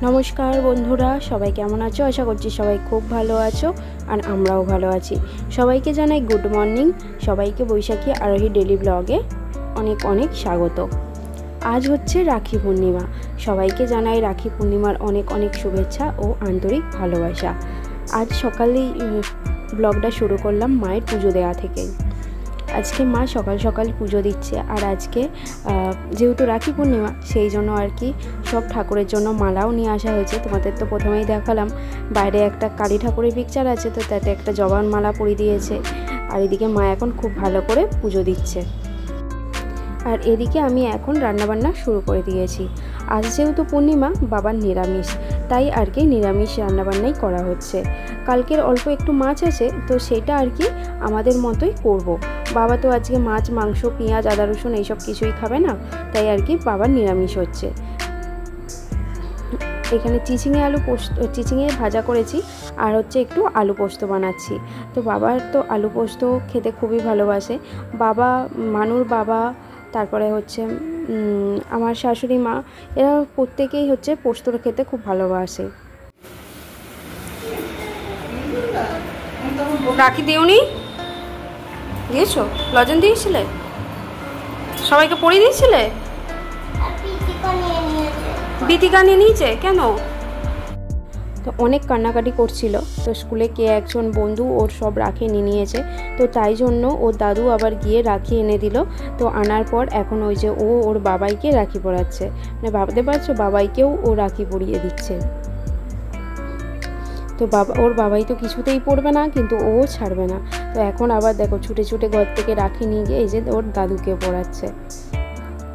নমস্কার বন্ধুরা, সবাই কেমন আছো? আশা করছি সবাই খুব ভালো আছো আর আমরাও ভালো আছি। সবাইকে জানাই গুড মর্নিং। সবাইকে বৈশাখী আরোহী ডেলি ব্লগে অনেক অনেক স্বাগত। আজ হচ্ছে রাখি পূর্ণিমা। সবাইকে জানাই রাখি পূর্ণিমার অনেক অনেক শুভেচ্ছা ও আন্তরিক ভালোবাসা। আজ সকালেই ব্লগটা শুরু করলাম মায়ের পুজো দেওয়া থেকে। আজকে মা সকাল সকাল পুজো দিচ্ছে। আর আজকে যেহেতু রাখি পূর্ণিমা, সেই জন্য আর কি সব ঠাকুরের জন্য মালাও নিয়ে আসা হয়েছে। তোমাদের তো প্রথমেই দেখালাম, বাইরে একটা কালী ঠাকুরের পিকচার আছে, তো তাতে একটা জবার মালা পরিয়ে দিয়েছে। আর এদিকে মা এখন খুব ভালো করে পুজো দিচ্ছে। আর এদিকে আমি এখন রান্নাবান্না শুরু করে দিয়েছি। আজ যেহেতু পূর্ণিমা, বাবার নিরামিষ, তাই আর কি নিরামিষ রান্নাবান্নাই করা হচ্ছে। কালকের অল্প একটু মাছ আছে, তো সেটা আর কি আমাদের মতোই করব। বাবা তো আজকে মাছ, মাংস, পেঁয়াজ, আদা রসুন এইসব কিছুই খাবে না, তাই আর কি বাবার নিরামিষ হচ্ছে। এখানে চিচিঙে ভাজা করেছি, আর হচ্ছে একটু আলু পোস্ত বানাচ্ছি। তো বাবার তো আলু পোস্ত খেতে খুবই ভালোবাসে। বাবা, মানুর বাবা, তারপরে হচ্ছে আমার শাশুড়ি মা, এরা প্রত্যেকেই হচ্ছে পোস্তর খেতে খুব ভালোবাসে। রাখি দিওনি? দিয়েছো? লজেন দিয়েছিলে? সবাইকে পরিয়ে দিয়েছিলে? বিতিকা নিয়ে নিয়েছে কেন? তো অনেক কান্নাকাটি করছিল। তো স্কুলে কে একজন বন্ধু ওর সব রাখি নিয়ে নিয়েছে, তো তাই জন্য ওর দাদু আবার গিয়ে রাখি এনে দিল। তো আনার পর এখন ওই যে ওর বাবাইকে রাখি পরাচ্ছে, মানে ভাবতে পারছো, বাবাইকেও ও রাখি পরিয়ে দিচ্ছে। তো ওর বাবাই তো কিছুতেই পড়বে না, কিন্তু ও ছাড়বে না। তো এখন আবার দেখো ছুটে ছুটে ঘর থেকে রাখি নিয়ে গিয়ে এই যে ওর দাদুকে পরাচ্ছে।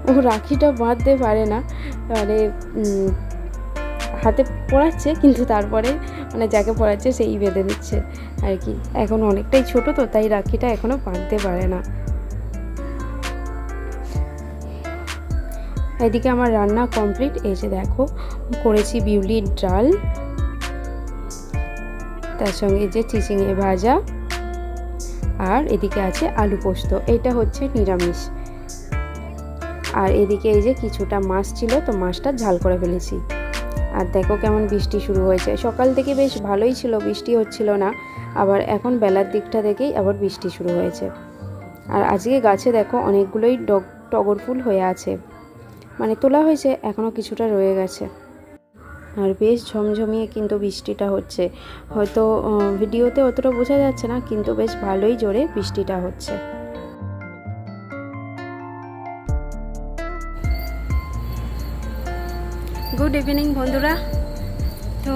ও রাখিটা বাঁধতে পারে না, মানে হাতে পড়াচ্ছে, কিন্তু তারপরে মানে যাকে পড়াচ্ছে সেই বেঁধে দিচ্ছে আর কি। এখন অনেকটাই ছোট, তো তাই রাখিটা এখনো বাঁধতে পারে না। এদিকে আমার রান্না কমপ্লিট। এই যে দেখো, করেছি বিউলির ডাল, তার সঙ্গে যে চিচিঙে ভাজা, আর এদিকে আছে আলু পোস্ত। এটা হচ্ছে নিরামিষ। আর এদিকে এই যে কিছুটা মাছ ছিল, তো মাছটা ঝাল করে ফেলেছি। আর দেখো কেমন বৃষ্টি শুরু হয়েছে। সকাল থেকে বেশ ভালোই ছিল, বৃষ্টি হচ্ছিল না, আবার এখন বেলার দিকটা থেকেই আবার বৃষ্টি শুরু হয়েছে। আর আজকে গাছে দেখো অনেকগুলোই টগর ফুল হয়ে আছে, মানে তোলা হয়েছে, এখনও কিছুটা রয়ে গেছে। আর বেশ ঝমঝমিয়ে কিন্তু বৃষ্টিটা হচ্ছে। হয়তো ভিডিওতে অতটা বোঝা যাচ্ছে না, কিন্তু বেশ ভালোই জোরে বৃষ্টিটা হচ্ছে। গুড ইভিনিং বন্ধুরা। তো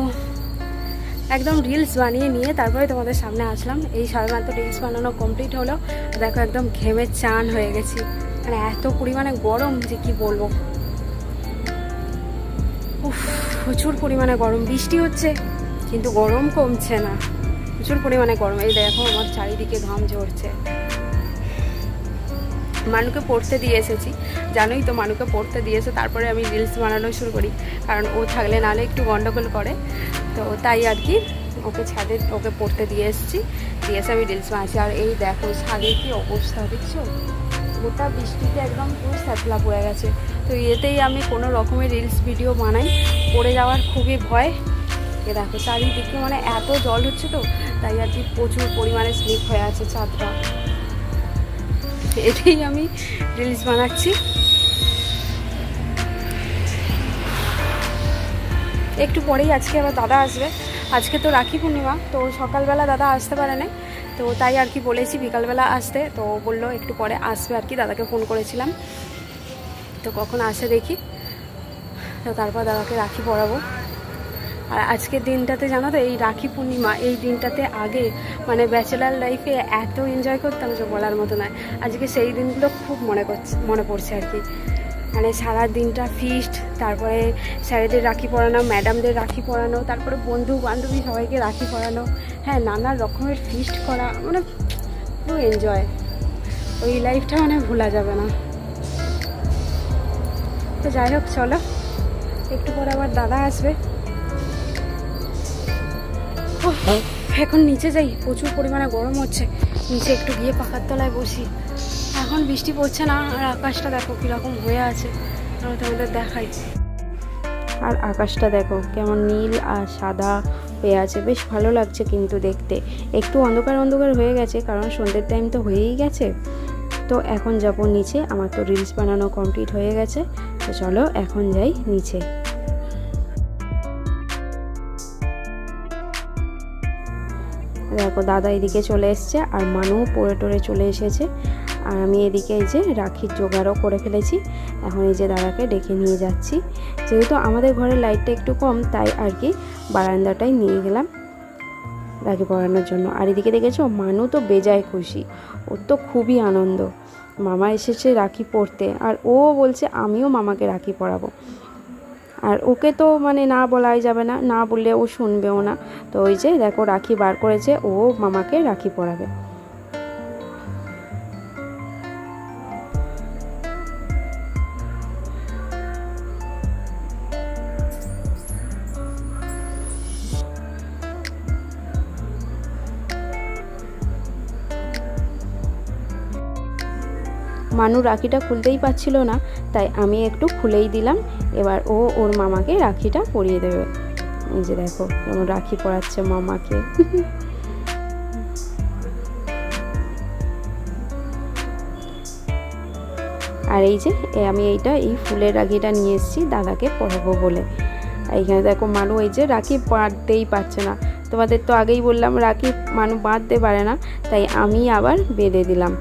একদম রিলস বানিয়ে নিয়ে তারপরে তোমাদের সামনে আসলাম। এই সবেমাত্র রিলস বানানো কমপ্লিট হলো। দেখো একদম ঘেমে চান হয়ে গেছি, মানে এত পরিমাণে গরম যে কি বলবো। প্রচুর পরিমাণে গরম। বৃষ্টি হচ্ছে কিন্তু গরম কমছে না, প্রচুর পরিমাণে গরম। এই দেখো আমার চারিদিকে ঘাম ঝরছে। মানুকে পড়তে দিয়ে এসেছি, জানোই তো মানুকে পড়তে দিয়েছে, তারপরে আমি রিলস বানানো শুরু করি, কারণ ও থাকলে নাহলে একটু গন্ডগোল করে। তো তাই আর কি ওকে পড়তে দিয়ে এসেছি, দিয়ে এসে আমি রিলস বানাচ্ছি। আর এই দেখো ছাদে কি অবস্থা দেখছো, গোটা বৃষ্টিতে একদম পুরো স্যাতলা পড়ে গেছে। তো এতেই আমি কোনো রকমের রিলস ভিডিও বানাই, পড়ে যাওয়ার খুবই ভয়। এ দেখো চারিদিকে মানে এত জল হচ্ছে, তো তাই আর কি প্রচুর পরিমাণে স্লিপ হয়ে আছে ছাদটা। এটাই আমি রিলস বানাচ্ছি। একটু পরেই আজকে আবার দাদা আসবে। আজকে তো রাখি পূর্ণিমা, তো সকালবেলা দাদা আসতে পারে না, তো তাই আর কি বলেছি বিকালবেলা আসতে। তো বললো একটু পরে আসবে আর কি, দাদাকে ফোন করেছিলাম, তো কখন আসে দেখি, তো তারপর দাদাকে রাখি পরাবো। আর আজকের দিনটাতে জানো তো, এই রাখি পূর্ণিমা এই দিনটাতে আগে মানে ব্যাচেলার লাইফে এত এনজয় করতাম যে বলার মতো নয়। আজকে সেই দিনগুলো খুব মনে পড়ছে আর কি। মানে সারা দিনটা ফিস্ট, তারপরে স্যারেদের রাখি পরানো, ম্যাডামদের রাখি পরানো, তারপরে বন্ধু বান্ধবী সবাইকে রাখি পরানো, হ্যাঁ নানা রকমের ফিস্ট করা, মানে খুব এনজয়। ওই লাইফটা মানে ভোলা যাবে না। তো যাই হোক, চলো একটু পরে আবার দাদা আসবে। এখন নিচে যাই, প্রচুর পরিমাণে গরম হচ্ছে, নিচে একটু গিয়ে পাখার তলায় বসি। এখন বৃষ্টি পড়ছে না, আর আকাশটা দেখো কীরকম হয়ে আছে, আমি তোমাদের দেখাই। আর আকাশটা দেখো কেমন নীল আর সাদা হয়ে আছে, বেশ ভালো লাগছে কিন্তু দেখতে। একটু অন্ধকার অন্ধকার হয়ে গেছে কারণ সন্ধ্যের টাইম তো হয়েই গেছে। তো এখন যাব নিচে, আমার তো রিলস বানানো কমপ্লিট হয়ে গেছে। তো চলো এখন যাই নিচে। দেখো দাদা এদিকে চলে এসছে আর মানু পড়ে টরে চলে এসেছে। আর আমি এদিকে এই যে রাখির জোগাড়ও করে ফেলেছি। এখন এই যে দাদাকে ডেকে নিয়ে যাচ্ছি। যেহেতু আমাদের ঘরের লাইটটা একটু কম, তাই আর কি বারান্দাটাই নিয়ে গেলাম রাখি পরানোর জন্য। আর এদিকে দেখেছো মানু তো বেজায় খুশি, ওর তো খুবই আনন্দ, মামা এসেছে রাখি পরতে। আর ও বলছে আমিও মামাকে রাখি পরাবো। আর ওকে তো মানে না বলাই যাবে না, না বললে ও শুনবেও না। তো ওই যে দেখো রাখি বার করেছে, ও মামাকে রাখি পরাবে। মানু রাখিটা খুলতেই পারছিল না, তাই আমি একটু খুলেই দিলাম। এবার ও ওর মামাকে রাখিটা পরিয়ে দেবে। এই যে দেখো কেমন রাখি পরাচ্ছে মামাকে। আর এই যে আমি এই ফুলের রাখিটা নিয়ে এসেছি দাদাকে পরাবো বলে। এইখানে দেখো মানু এই যে রাখি বাঁধতেই পারছে না। তোমাদের তো আগেই বললাম রাখি মানু বাঁধতে পারে না, তাই আমি আবার বেঁধে দিলাম।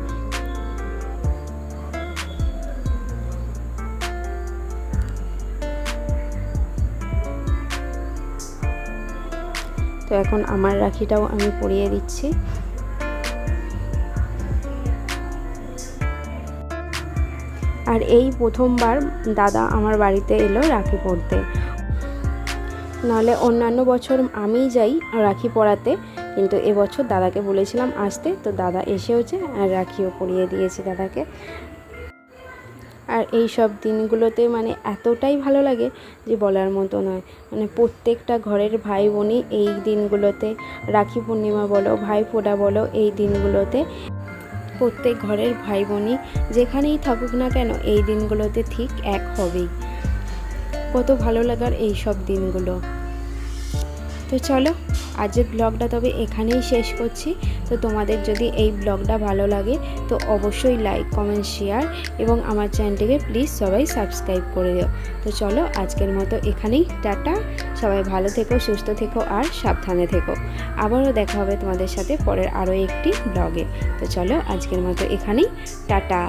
তো এখন আমার রাখিটাও আমি পরিয়ে দিচ্ছি। আর এই প্রথমবার দাদা আমার বাড়িতে এলো রাখি পরতে, নাহলে অন্যান্য বছর আমিই যাই রাখি পরাতে, কিন্তু এবছর দাদাকে বলেছিলাম আসতে, তো দাদা এসেওছে আর রাখিও পরিয়ে দিয়েছে দাদাকে। আর এই সব দিনগুলোতে মানে এতটাই ভালো লাগে যে বলার মতো নয়। মানে প্রত্যেকটা ঘরের ভাই বোনই এই দিনগুলোতে, রাখি পূর্ণিমা বলো, ভাই ফোঁটা বলো, এই দিনগুলোতে প্রত্যেক ঘরের ভাই বোনই যেখানেই থাকুক না কেন এই দিনগুলোতে ঠিক এক হবেই। কত ভালো লাগার এই সব দিনগুলো। তো চলো আজকের ব্লগটা তবে এখানেই শেষ করছি। তো তোমাদের যদি এই ব্লগটা ভালো লাগে তো অবশ্যই লাইক কমেন্ট শেয়ার এবং আমার চ্যানেলটিকে প্লিজ সবাই সাবস্ক্রাইব করে দিও। তো চলো আজকের মতো এখানেই টাটা। সবাই ভালো থেকো, সুস্থ থেকো আর সাবধানে থেকো। আবারও দেখা হবে তোমাদের সাথে পরের আরও একটি ব্লগে। তো চলো আজকের মতো এখানেই টাটা।